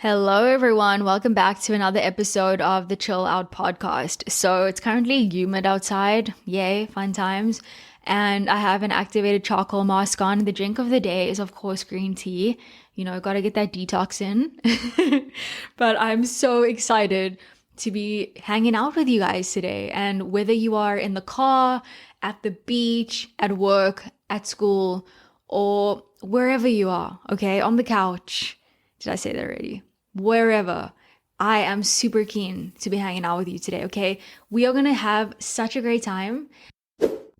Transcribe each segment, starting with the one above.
Hello, everyone. Welcome back to another episode of the Chill Out podcast. So it's currently humid outside. Yay, fun times. And I have an activated charcoal mask on. The drink of the day is, of course, green tea. Gotta get that detox in. But I'm so excited to be hanging out with you guys today. And whether you are in the car, at the beach, at work, at school, or wherever you are, okay, on the couch. Did I say that already? Wherever. I am super keen to be hanging out with you today, okay? We are gonna have such a great time.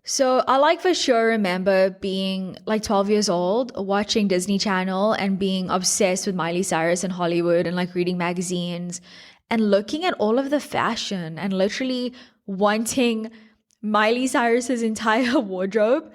So I for sure remember being like 12 years old, watching Disney Channel and being obsessed with Miley Cyrus and Hollywood and like reading magazines and looking at all of the fashion and literally wanting Miley Cyrus's entire wardrobe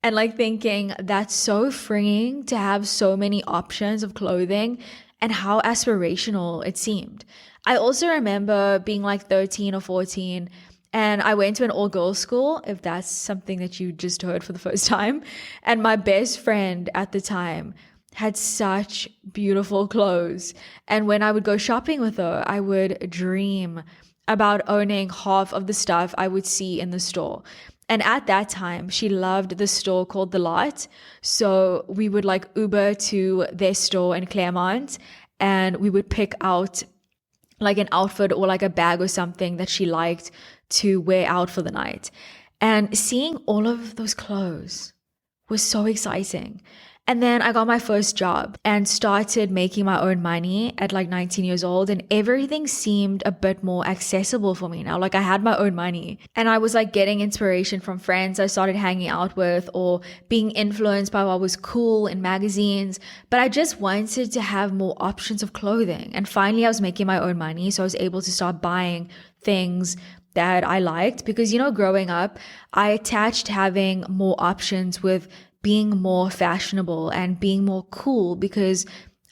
and like thinking that's so freeing to have so many options of clothing and how aspirational it seemed. I also remember being like 13 or 14 and I went to an all-girls school, if that's something that you just heard for the first time. And my best friend at the time had such beautiful clothes. And when I would go shopping with her, I would dream about owning half of the stuff I would see in the store. And at that time, she loved the store called The Lot. So we would like Uber to their store in Claremont and we would pick out like an outfit or like a bag or something that she liked to wear out for the night. And seeing all of those clothes was so exciting. And then I got my first job and started making my own money at like 19 years old, and everything seemed a bit more accessible for me now. Like I had my own money and I was like getting inspiration from friends I started hanging out with or being influenced by what was cool in magazines. But I just wanted to have more options of clothing. And finally I was making my own money, so I was able to start buying things that I liked because, growing up, I attached having more options with being more fashionable and being more cool because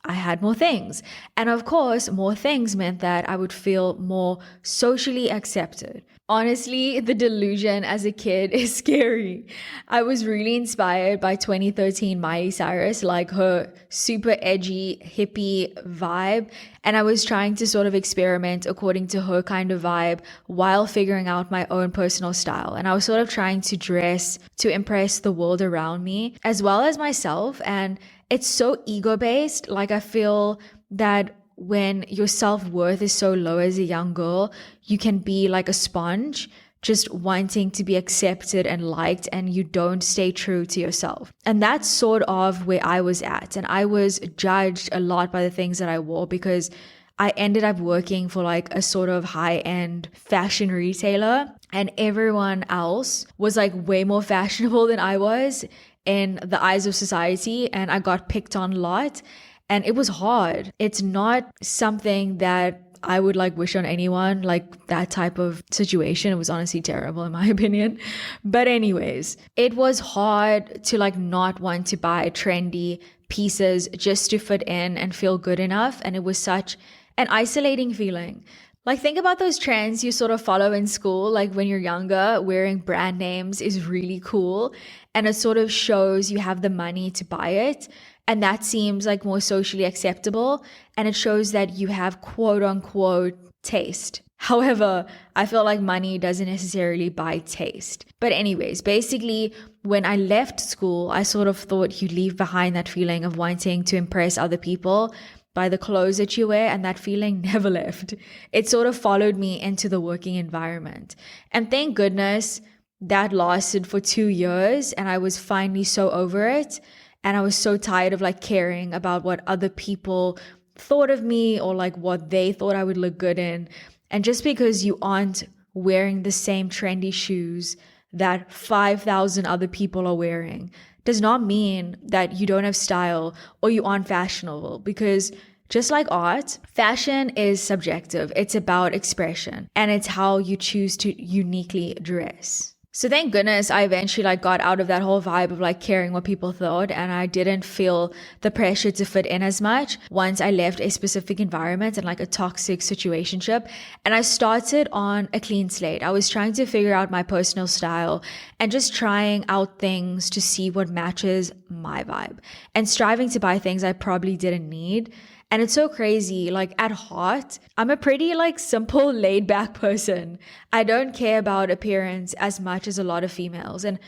I had more things. And of course, more things meant that I would feel more socially accepted. Honestly, the delusion as a kid is scary. I was really inspired by 2013 Miley Cyrus, like her super edgy hippie vibe. And I was trying to sort of experiment according to her kind of vibe while figuring out my own personal style. And I was sort of trying to dress to impress the world around me as well as myself. And it's so ego-based. Like I feel that when your self-worth is so low as a young girl, you can be like a sponge, just wanting to be accepted and liked, and you don't stay true to yourself. And that's sort of where I was at. And I was judged a lot by the things that I wore because I ended up working for like a sort of high-end fashion retailer, and everyone else was like way more fashionable than I was in the eyes of society, and I got picked on a lot. And it was hard. It's not something that I would like wish on anyone, like that type of situation. It was honestly terrible in my opinion. But anyways, it was hard to like not want to buy trendy pieces just to fit in and feel good enough. And it was such an isolating feeling. Like think about those trends you sort of follow in school, like when you're younger, wearing brand names is really cool and it sort of shows you have the money to buy it. And that seems like more socially acceptable and it shows that you have quote unquote taste. However, I feel like money doesn't necessarily buy taste. But anyways, basically when I left school, I sort of thought you leave behind that feeling of wanting to impress other people by the clothes that you wear, and that feeling never left. It sort of followed me into the working environment. And thank goodness that lasted for 2 years and I was finally so over it. And I was so tired of like caring about what other people thought of me or like what they thought I would look good in. And just because you aren't wearing the same trendy shoes that 5,000 other people are wearing does not mean that you don't have style or you aren't fashionable, because just like art, fashion is subjective. It's about expression and it's how you choose to uniquely dress. So thank goodness I eventually like got out of that whole vibe of like caring what people thought, and I didn't feel the pressure to fit in as much once I left a specific environment and like a toxic situationship, and I started on a clean slate. I was trying to figure out my personal style and just trying out things to see what matches my vibe and striving to buy things I probably didn't need. And it's so crazy. Like at heart, I'm a pretty like simple, laid back person. I don't care about appearance as much as a lot of females. And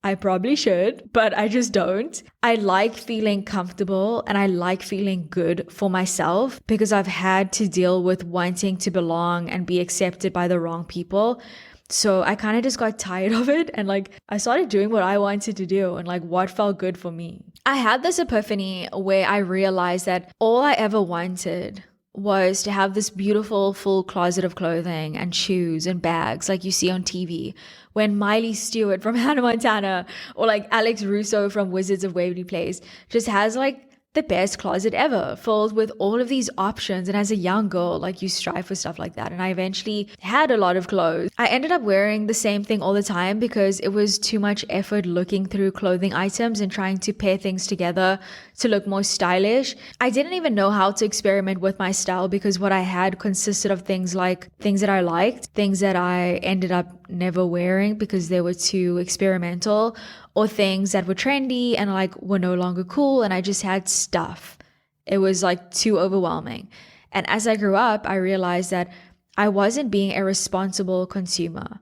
I probably should, but I just don't. I like feeling comfortable and I like feeling good for myself because I've had to deal with wanting to belong and be accepted by the wrong people. So I kind of just got tired of it and like I started doing what I wanted to do and like what felt good for me. I had this epiphany where I realized that all I ever wanted was to have this beautiful full closet of clothing and shoes and bags like you see on TV when Miley Stewart from Hannah Montana or like Alex Russo from Wizards of Waverly Place just has like the best closet ever filled with all of these options. And as a young girl, like you strive for stuff like that. And I eventually had a lot of clothes. I ended up wearing the same thing all the time because it was too much effort looking through clothing items and trying to pair things together to look more stylish. I didn't even know how to experiment with my style because what I had consisted of things like things that I liked, things that I ended up never wearing because they were too experimental, or things that were trendy and like were no longer cool, and I just had stuff. It was like too overwhelming. And as I grew up, I realized that I wasn't being a responsible consumer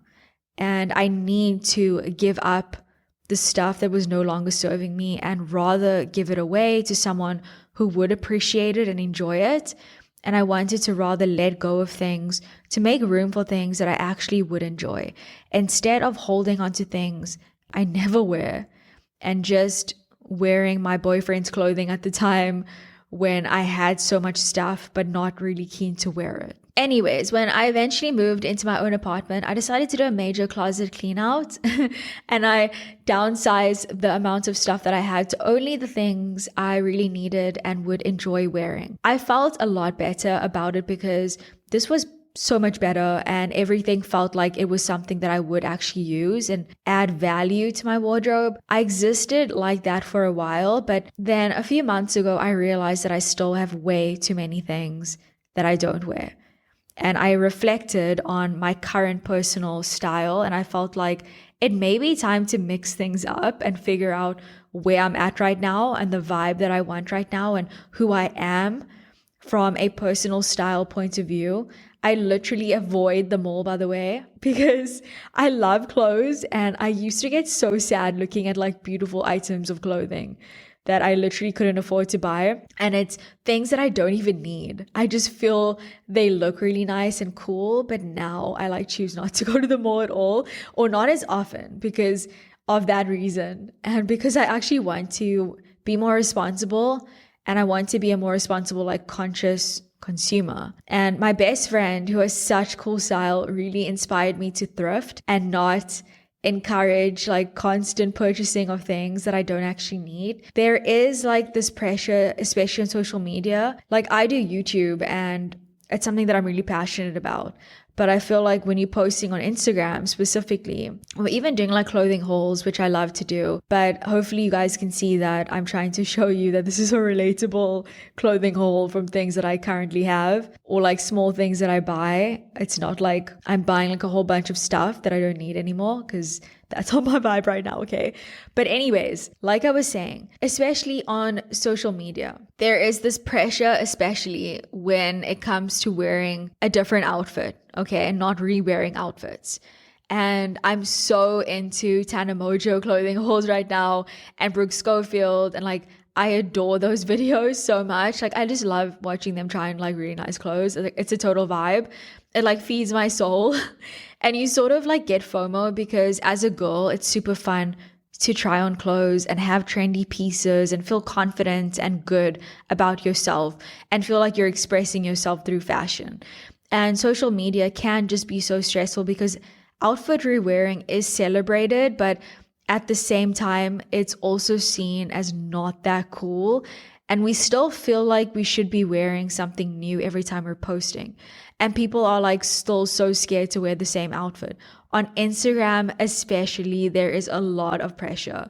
and I need to give up the stuff that was no longer serving me and rather give it away to someone who would appreciate it and enjoy it. And I wanted to rather let go of things to make room for things that I actually would enjoy instead of holding on to things I never wear and just wearing my boyfriend's clothing at the time when I had so much stuff but not really keen to wear it. Anyways, when I eventually moved into my own apartment, I decided to do a major closet clean out and I downsized the amount of stuff that I had to only the things I really needed and would enjoy wearing. I felt a lot better about it because this was so much better and everything felt like it was something that I would actually use and add value to my wardrobe. I existed like that for a while, but then a few months ago, I realized that I still have way too many things that I don't wear. And I reflected on my current personal style and I felt like it may be time to mix things up and figure out where I'm at right now and the vibe that I want right now and who I am from a personal style point of view. I literally avoid the mall, by the way, because I love clothes and I used to get so sad looking at like beautiful items of clothing that I literally couldn't afford to buy. And it's things that I don't even need. I just feel they look really nice and cool, but now I like choose not to go to the mall at all or not as often because of that reason. And because I actually want to be more responsible and I want to be a more responsible, like conscious consumer. And my best friend who has such cool style really inspired me to thrift and not encourage like constant purchasing of things that I don't actually need. There is like this pressure, especially on social media. Like I do YouTube and it's something that I'm really passionate about. But I feel like when you're posting on Instagram specifically, or even doing like clothing hauls, which I love to do, but hopefully you guys can see that I'm trying to show you that this is a relatable clothing haul from things that I currently have or like small things that I buy. It's not like I'm buying like a whole bunch of stuff that I don't need anymore because that's not my vibe right now, okay? But anyways, like I was saying, especially on social media, there is this pressure, especially when it comes to wearing a different outfit, okay? And not re-wearing outfits. And I'm so into Tana Mojo clothing hauls right now and Brooke Schofield and like I adore those videos so much. Like I just love watching them try on like really nice clothes. It's a total vibe. It like feeds my soul. And you sort of like get FOMO because as a girl, it's super fun to try on clothes and have trendy pieces and feel confident and good about yourself and feel like you're expressing yourself through fashion. And social media can just be so stressful because outfit rewearing is celebrated, but at the same time, it's also seen as not that cool. And we still feel like we should be wearing something new every time we're posting. And people are like still so scared to wear the same outfit. On Instagram especially, there is a lot of pressure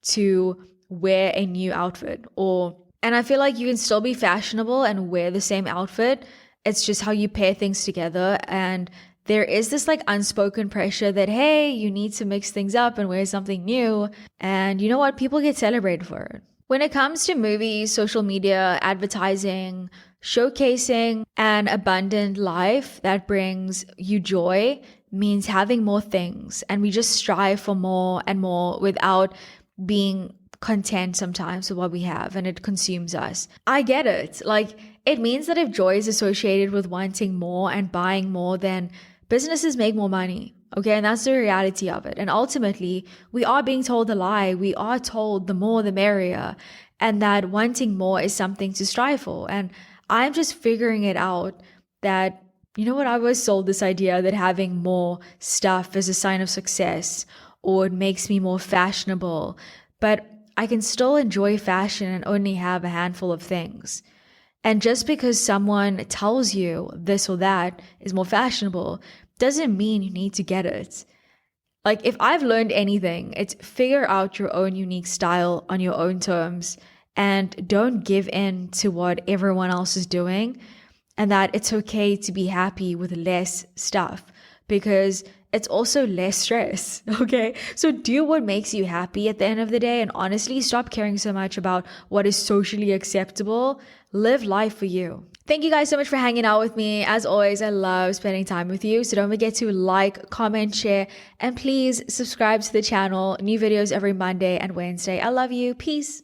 to wear a new outfit. And I feel like you can still be fashionable and wear the same outfit. It's just how you pair things together. And there is this like unspoken pressure that, hey, you need to mix things up and wear something new. And you know what? People get celebrated for it. When it comes to movies, social media, advertising, Showcasing an abundant life that brings you joy means having more things, and we just strive for more and more without being content sometimes with what we have, and it consumes us. I get it. Like, it means that if joy is associated with wanting more and buying more, then businesses make more money. Okay, and that's the reality of it. And ultimately, we are being told a lie. We are told the more the merrier, and that wanting more is something to strive for. And I'm just figuring it out that, you know what, I was sold this idea that having more stuff is a sign of success or it makes me more fashionable. But I can still enjoy fashion and only have a handful of things. And just because someone tells you this or that is more fashionable doesn't mean you need to get it. Like, if I've learned anything, it's figure out your own unique style on your own terms and don't give in to what everyone else is doing, and that it's okay to be happy with less stuff because it's also less stress. Okay. So do what makes you happy at the end of the day, and honestly, stop caring so much about what is socially acceptable. Live life for you. Thank you guys so much for hanging out with me. As always, I love spending time with you. So don't forget to like, comment, share, and please subscribe to the channel. New videos every Monday and Wednesday. I love you. Peace.